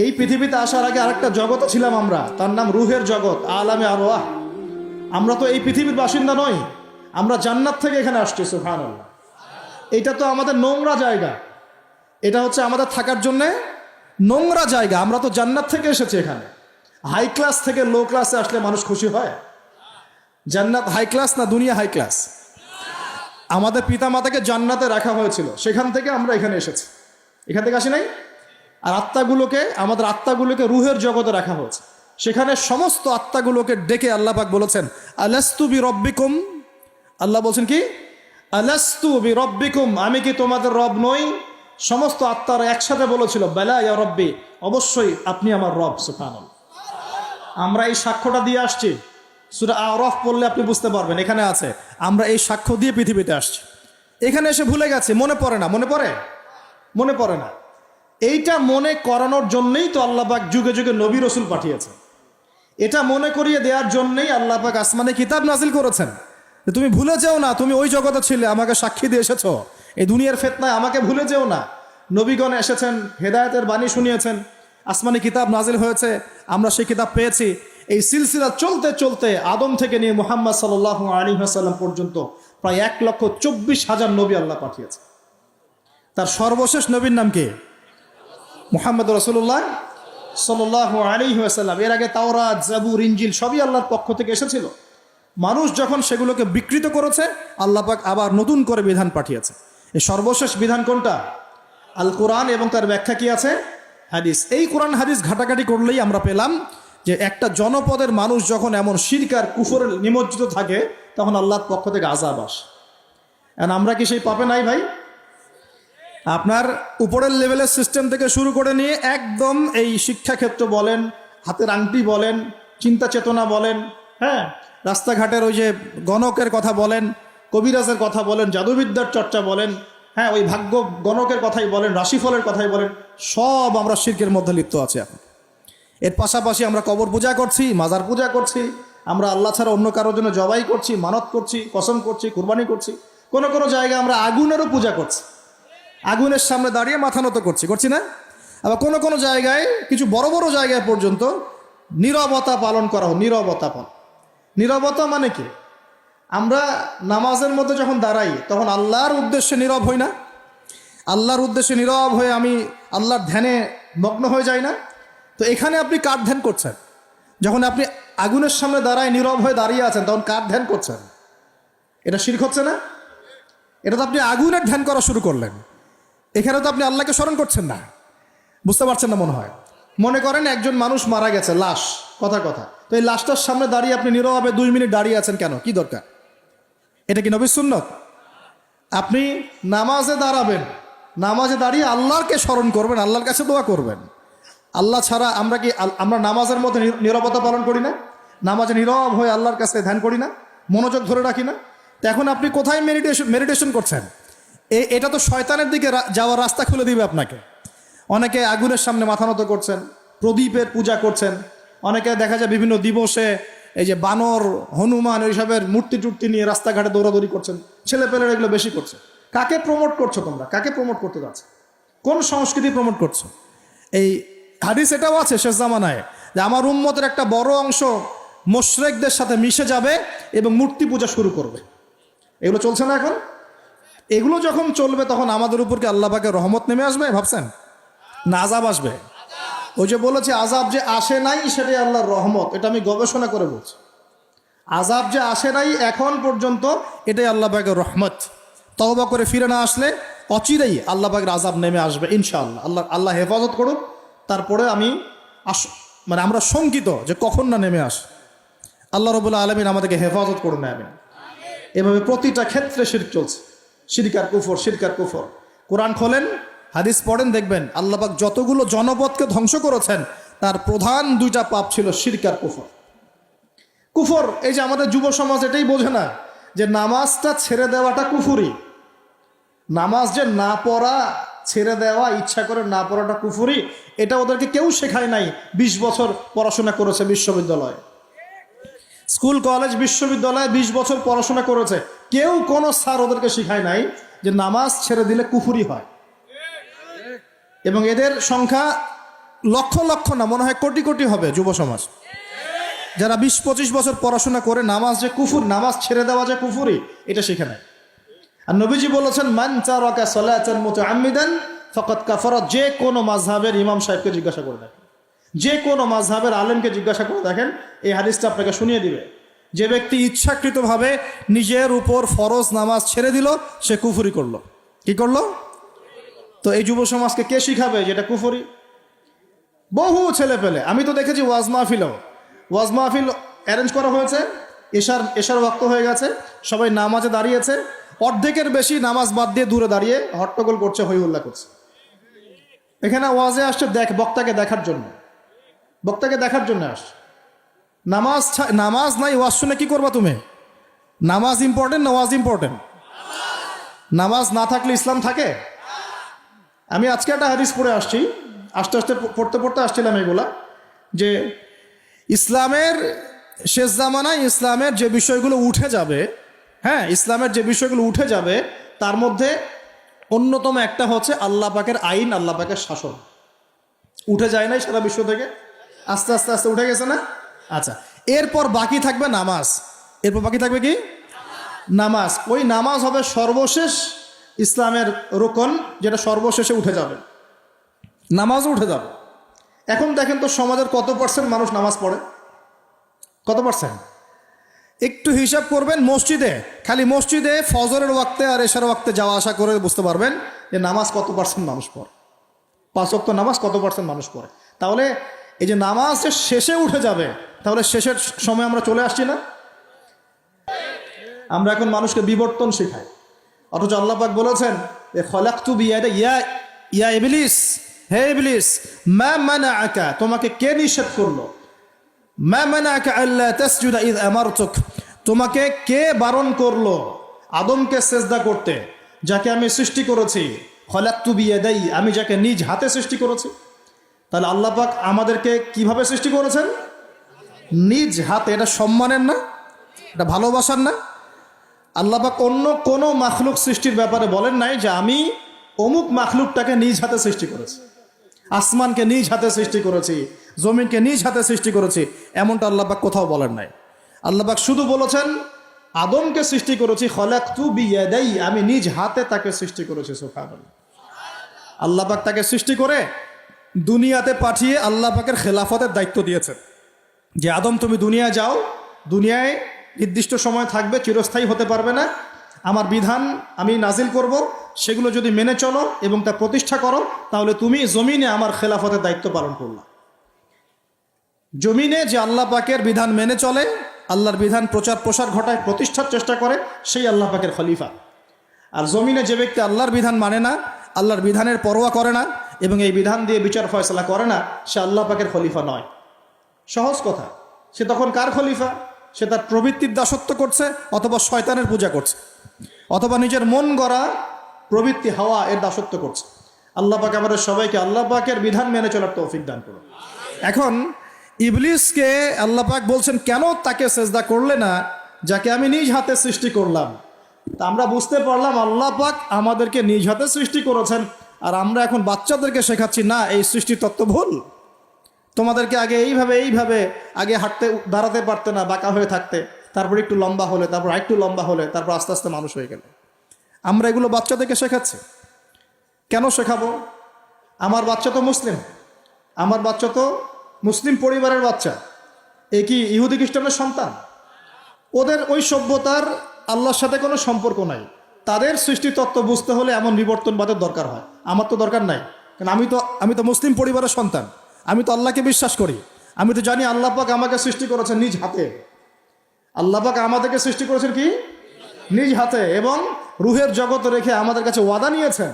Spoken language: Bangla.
এই পৃথিবীতে আসার আগে আরেকটা জগতে ছিলাম আমরা, তার নাম রুহের জগৎ, আলামে আরওয়াহ। আমরা তো এই পৃথিবীর বাসিন্দা নই, আমরা জান্নাত থেকে এখানে আসছি। সুবহানাল্লাহ। এটা তো আমাদের নোংরা জায়গা, এটা হচ্ছে আমাদের থাকার জন্যে নোংরা জায়গা। আমরা তো জান্নাত থেকে এসেছি এখানে। হাই ক্লাস থেকে লো ক্লাসে আসলে মানুষ খুশি হয়? জান্নাত হাই ক্লাস না দুনিয়া হাই ক্লাস? আমাদের পিতা মাতাকে জান্নাতে রাখা হয়েছিল, সেখান থেকে আমরা এখানে এসেছি। এখান থেকে আসি নাই? আর আত্মাগুলোকে, আমাদের আত্মাগুলোকে রুহের জগতে রাখা হয়েছে। সেখানে সমস্ত আত্মাগুলোকে ডেকে আল্লাহ পাক বলেছেন, আলাস্তু বিরব্বিকুম। আল্লাহ বলছেন কি? আলাস্তু বিরব্বিকুম, আমি কি তোমাদের রব নই? সমস্ত আত্মারা একসাথে বলেছিল, বেলা ইয়া রব্বি, অবশ্যই আপনি আমার রব। সুবহানাল্লাহ। আমরা এই সাক্ষ্যটা দিয়ে আসছি। সূরা আরাফ পড়লে আপনি বুঝতে পারবেন, এখানে আছে আমরা এই সাক্ষ্য দিয়ে পৃথিবীতে আসছি। এখানে এসে ভুলে গেছি, মনে পড়ে না। মনে পড়ে? মনে পড়ে না। এইটা মনে করানোর জন্যই তো আল্লাহ পাক যুগে যুগে নবী রসুল পাঠিয়েছেন। এটা মনে করিয়ে দেওয়ার জন্যই আল্লাহ পাক আসমানে কিতাব নাজিল করেছেন, যে তুমি ভুলে যেও না, তুমি ওই জগতে ছিলে, আমাকে সাক্ষী দিয়ে এসেছো। এই দুনিয়ার ফিতনায় আমাকে ভুলে যেও না। নবীগণ এসেছেন, হেদায়েতের বাণী শুনিয়েছেন, আসমানি কিতাব নাজিল হয়েছে, আমরা সেই কিতাব পেয়েছি। এই সিলসিলা চলতে চলতে আদম থেকে নিয়ে মুহাম্মদ সাল্লাল্লাহু আলাইহি ওয়াসাল্লাম পর্যন্ত প্রায় 1,24,000 নবী আল্লাহ পাঠিয়েছে। তার সর্বশেষ নবীর নাম কি? মুহাম্মদ রাসূলুল্লাহ সাল্লাল্লাহু আলাইহি ওয়াসাল্লাম। এর আগে তাওরাত, জাবুর, ইনজিল সবই আল্লাহর পক্ষ থেকে এসেছিল। মানুষ যখন সেগুলোকে বিকৃত করেছে, আল্লাহ পাক আবার নতুন করে বিধান পাঠিয়েছে। এই সর্বশেষ বিধান কোনটা? আল কোরআন, এবং তার ব্যাখ্যা কি আছে? হাদিস। এই কোরআন হাদিস ঘাটাঘাটি করলেই আমরা পেলাম যে একটা জনপদের মানুষ যখন এমন শিরক আর কুফরে নিমজ্জিত থাকে, তখন আল্লাহর পক্ষ থেকে আযাব আসে। এখন আমরা কি সেই পাপে নাই ভাই? আপনার উপরের লেভেলের সিস্টেম থেকে শুরু করে নিয়ে একদম এই শিক্ষাক্ষেত্র বলেন, হাতের আংটি বলেন, চিন্তা চেতনা বলেন, হ্যাঁ, রাস্তাঘাটের ওই যে গণকের কথা বলেন, কবিরাজের কথা বলেন, জাদুবিদ্যার চর্চা বলেন, হ্যাঁ, ওই ভাগ্য গণকের কথাই বলেন, রাশিফলের কথাই বলেন, সব আমরা শিরকের মধ্যে লিপ্ত আছি এখন। এর পাশাপাশি আমরা কবর পূজা করছি, মাজার পূজা করছি, আমরা আল্লাহ ছাড়া অন্য কারোর জন্য জবাই করছি, মানত করছি, কসম করছি, কুরবানি করছি। কোনো কোনো জায়গায় আমরা আগুনেরও পূজা করছি, আগুনের সামনে দাঁড়িয়ে মাথা নত করছি না? আবার কোনো কোনো জায়গায়, কিছু বড় বড় জায়গায় পর্যন্ত নীরবতা পালন করা হয়। নীরবতা মানে কি? আমরা নামাজের মধ্যে যখন দাঁড়াই, তখন আল্লাহর উদ্দেশ্যে নীরব হই না? আল্লাহর উদ্দেশ্যে নীরব হয়ে আমি আল্লাহর ধ্যানে মগ্ন হয়ে যাই না? তো এখানে আপনি কার ধ্যান করছেন? যখন আপনি আগুনের সামনে দাঁড়ায় নীরব হয়ে দাঁড়িয়ে আছেন, তখন কার ধ্যান করছেন? এটা শিরক হচ্ছে না? এটা তো আপনি আগুনের ধ্যান করা শুরু করলেন। এখানে তো আপনি আল্লাহকে স্মরণ করছেন না। বুঝতে পারছেন না মনে হয়? মনে করেন একজন মানুষ মারা গেছে, লাশ, কথা, তো এই লাশটার সামনে দাঁড়িয়ে আপনি নীরবে 2 মিনিট দাঁড়িয়ে আছেন কেন? কি দরকার? এটা কি নবীর সুন্নত? আপনি নামাজে দাঁড়াবেন, নামাজে দাঁড়িয়ে আল্লাহকে স্মরণ করবেন, আল্লাহর কাছে দোয়া করবেন। আল্লাহ ছাড়া আমরা নামাজের মধ্যে নীরবতা পালন করি না? নামাজে নীরব হয়ে আল্লাহর কাছে ধ্যান করি না? মনোযোগ ধরে রাখি না? তো এখন আপনি কোথায় মেডিটেশন করছেন? এটা তো শয়তানের দিকে যাওয়ার রাস্তা খুলে দিবে আপনাকে। অনেকে আগুনের সামনে মাথা নত করছেন, প্রদীপের পূজা করছেন, অনেকে দেখা যায় বিভিন্ন দিবসে এই যে বানর, হনুমান, এইসবের মূর্তি টুর্তি নিয়ে রাস্তাঘাটে দৌড়াদৌড়ি করছেন। ছেলেপেলেরা এগুলো বেশি করছে। কাকে প্রমোট করছো তোমরা? কাকে প্রমোট করতে যাচ্ছ? কোন সংস্কৃতি প্রমোট করছো? এই হাদিস এটাও আছে শেষ জামানায়, যে আমার উম্মতের একটা বড় অংশ মুশরিকদের সাথে মিশে যাবে এবং মূর্তি পূজা শুরু করবে। এগুলো চলছে না এখন? এগুলো যখন চলবে, তখন আমাদের উপর কি আল্লাহ পাকের রহমত নেমে আসবে ভাবছেন, না আযাব আসবে? ওই যে বলেছে আযাব যে আসে নাই সেটাই আল্লাহর রহমত, এটা আমি গবেষণা করে বলছি। আযাব যে আসে নাই এখন পর্যন্ত, এটাই আল্লাহ পাকের রহমত। তওবা করে ফিরে না আসলে অচিরেই আল্লাহ পাকের আযাব নেমে আসবে ইনশাআল্লাহ। আল্লাহ হেফাজত করুন। তারপরে আমরা শঙ্কিত যে কখন না নেমে আসে। আল্লাহ রাব্বুল আলামিন আমাদেরকে হেফাজত করুন। আমিন। এভাবে প্রতিটা ক্ষেত্রে শিরক চলছে, শিরক আর কুফর। কোরআন খোলেন, হাদিস পড়েন, দেখবেন আল্লাহ পাক যতগুলো জনপদকে ধ্বংস করেছেন, তার প্রধান 2টা পাপ ছিল শিরক আর কুফর। এই যে আমাদের যুব সমাজ এটাই বোঝে না যে নামাজটা ছেড়ে দেওয়াটা কুফরি। নামাজ যে না পড়া, ছেড়ে দেওয়া, ইচ্ছা করে না পড়াটা কুফরি, এটা ওদেরকে কেউ শেখায় নাই। 20 বছর পড়াশোনা করেছে বিশ্ববিদ্যালয়ে, স্কুল, কলেজ, বিশ্ববিদ্যালয়ে 20 বছর পড়াশোনা করেছে, কেউ কোনো স্যার ওদেরকে শিখায় নাই যে নামাজ ছেড়ে দিলে কুফরি হয়। এবং এদের সংখ্যা লক্ষ লক্ষ না, মনে হয় কোটি কোটি হবে যুব সমাজ যারা 20-25 বছর পড়াশোনা করে নামাজ যে কুফুর, নামাজ ছেড়ে দেওয়া যে কুফুরি, এটা শিখে নেয়। আর নবীজি বলেছেন মান তারাকা সালাতান মুতাআম্মিদান ফাকাদ কাফারা। যে কোনো মাযহাবের ইমাম সাহেবকে জিজ্ঞাসা করে দেখেন, যে কোনো মাযহাবের আলেমকে জিজ্ঞাসা করে দেখেন, এই হাদিসটা আপনাকে শুনিয়ে দিবে। যে ব্যক্তি ইচ্ছাকৃতভাবে নিজের উপর ফরজ নামাজ ছেড়ে দিল, সে কুফরি করলো। কি করলো? তো এই যুব সমাজকে কে শিখাবে যেটা কুফরি? বহু ছেলে পেলে আমি তো দেখেছি ওয়াজ মাহফিল অ্যারেঞ্জ করা হয়েছে, এশার ওয়াক্ত হয়ে গেছে, সবাই নামাজে দাঁড়িয়েছে, অর্ধেকের বেশি নামাজ বাদ দিয়ে দূরে দাঁড়িয়ে হট্টগোল করছে, হই হুল্লা করছে। এখানে ওয়াজে আসছে বক্তাকে দেখার জন্য আসছে। নামাজ নাই, ওয়াজ শুনে কি করবা তুমি? নামাজ ইম্পর্টেন্ট না ওয়াজ ইম্পর্টেন্ট? নামাজ না থাকলে ইসলাম থাকে? আমি আজকে একটা হাদিস পড়ে আসছি, আস্তে আস্তে পড়তে আসছিলাম এগুলা, যে ইসলামের শেষ জামানায় ইসলামের যে বিষয়গুলো উঠে যাবে, হ্যাঁ, ইসলামের যে বিষয়গুলো উঠে যাবে তার মধ্যে অন্যতম একটা হচ্ছে আল্লাহ পাকের আইন, আল্লাহ পাকের শাসন। উঠে যায় নাই সারা বিশ্ব থেকে? আস্তে আস্তে আস্তে উঠে গেছে না? আচ্ছা, এরপর বাকি থাকবে নামাজ। এরপর বাকি থাকবে কি? নামাজ। ওই নামাজ হবে সর্বশেষ ইসলামের রোকন, যেটা সর্বশেষে উঠে যাবে, নামাজও উঠে যাবে। এখন দেখেন তো সমাজের কত পার্সেন্ট মানুষ নামাজ পড়ে? কত পার্সেন্ট? একটু হিসাব করবেন, খালি মসজিদে ফজরের ওয়াক্তে আর এশার ওয়াক্তে যাওয়া আসা করে বুঝতে পারবেন যে নামাজ কত পার্সেন্ট মানুষ পড়ে, 5 ওয়াক্ত নামাজ কত পার্সেন্ট মানুষ পড়ে। তাহলে এই যে নামাজ যে শেষে উঠে যাবে, তাহলে শেষের সময় আমরা চলে আসছি না? আমরা এখন মানুষকে বিবর্তন শেখাই, অথচ আল্লাহ পাক বলেছেন যে খলাকতু বিয়াদিয়া ইয়া ইবলিস, হে ইবলিস, মা মানাআকা, তোমাকে কে নিষেধ করলো? মা মানাআকা আল্লা তাসজুদা ইয আমারতুক, তোমাকে কে বারণ করলো আদমকে সেজদা করতে, যাকে আমি সৃষ্টি করেছি? খলাকতু বিয়াদাই, আমি যাকে নিজ হাতে সৃষ্টি করেছি। তাহলে আল্লাহ পাক আমাদেরকে কিভাবে সৃষ্টি করেছেন? নিজ হাতে। এটা সম্মানের না? এটা ভালোবাসার না? আল্লাহ পাক অন্য কোনো মাখলুক সৃষ্টির ব্যাপারে বলেন নাই যে আমি অমুক মাখলুকটাকে নিজ হাতে সৃষ্টি করেছি, আসমানকে নিজ হাতে সৃষ্টি করেছি, জমিনকে নিজ হাতে সৃষ্টি করেছি, এমনটা আল্লাহ পাক কোথাও বলেন নাই। আল্লাহ পাক শুধু বলেছেন আদমকে সৃষ্টি করেছি, খলাকতু বিয়াদাই, আমি নিজ হাতে তাকে সৃষ্টি করেছি। সুবহানাল্লাহ। আল্লাহ পাক তাকে সৃষ্টি করে দুনিয়াতে পাঠিয়ে আল্লাহ পাকের খেলাফতের দায়িত্ব দিয়েছেন যে আদম তুমি দুনিয়ায় যাও, দুনিয়ায় নির্দিষ্ট সময় থাকবে, চিরস্থায়ী হতে পারবে না, আমার বিধান আমি নাজিল করব, সেগুলো যদি মেনে চলো এবং তা প্রতিষ্ঠা করো, তাহলে তুমি জমিনে আমার খেলাফতের দায়িত্ব পালন করলা। জমিনে যে আল্লাহ পাকের বিধান মেনে চলে, আল্লাহর বিধান প্রচার প্রসার ঘটায়, প্রতিষ্ঠার চেষ্টা করে, সেই আল্লাহ পাকের খলিফা। আর জমিনে যে ব্যক্তি আল্লাহর বিধান মানে না, আল্লাহর বিধানের পরোয়া করে না এবং এই বিধান দিয়ে বিচার ফয়সালা করে না, সে আল্লাহ পাকের খলিফা নয়। সহজ কথা, সে তখন কার খলিফা? সে তার প্রবৃত্তির দাসত্ব করছে, অথবা শয়তানের পূজা করছে, অথবা নিজের মন গড়া প্রবৃত্তি হাওয়া এর দাসত্ব করছে। আল্লাহ পাক আমাদের সবাইকে আল্লাহ পাকের বিধান মেনে চলার তৌফিক দান করুন। এখন ইবলিসকে আল্লাহ পাক বলছেন কেন তাকে সেজদা করলে না যাকে আমি নিজ হাতে সৃষ্টি করলাম? তা আমরা বুঝতে পারলাম আল্লাহ পাক আমাদেরকে নিজ হাতে সৃষ্টি করেছেন, আর আমরা এখন বাচ্চাদেরকে শেখাচ্ছি না এই সৃষ্টির তত্ত্ব ভুল। তোমাদেরকে আগে এইভাবে আগে দাঁড়াতে পারতে না, বাঁকা হয়ে থাকতে, তারপর একটু লম্বা হলে, তারপর আরেকটু লম্বা হলে, তারপর আস্তে আস্তে মানুষ হয়ে গেলে। আমরা এগুলো বাচ্চাদেরকে শেখাচ্ছি। কেন শেখাবো? আমার বাচ্চা তো মুসলিম, আমার বাচ্চা তো মুসলিম পরিবারের বাচ্চা, এ কি ইহুদি খ্রিস্টানের সন্তান? ওদের ওই সভ্যতার আল্লাহর সাথে কোনো সম্পর্ক নাই। তাদের সৃষ্টি তত্ত্ব বুঝতে হলে এমন বিবর্তনবাদের দরকার হয়। আমার তো দরকার নাই, কারণ আমি তো মুসলিম পরিবারের সন্তান, আমি তো আল্লাহকে বিশ্বাস করি, আমি তো জানি আল্লাহ পাক আমাকে সৃষ্টি করেছেন নিজ হাতে। আল্লাহ পাক আমাদেরকে সৃষ্টি করেছেন কি? নিজ হাতে, এবং রুহের জগৎ রেখে আমাদের কাছে ওয়াদা নিয়েছেন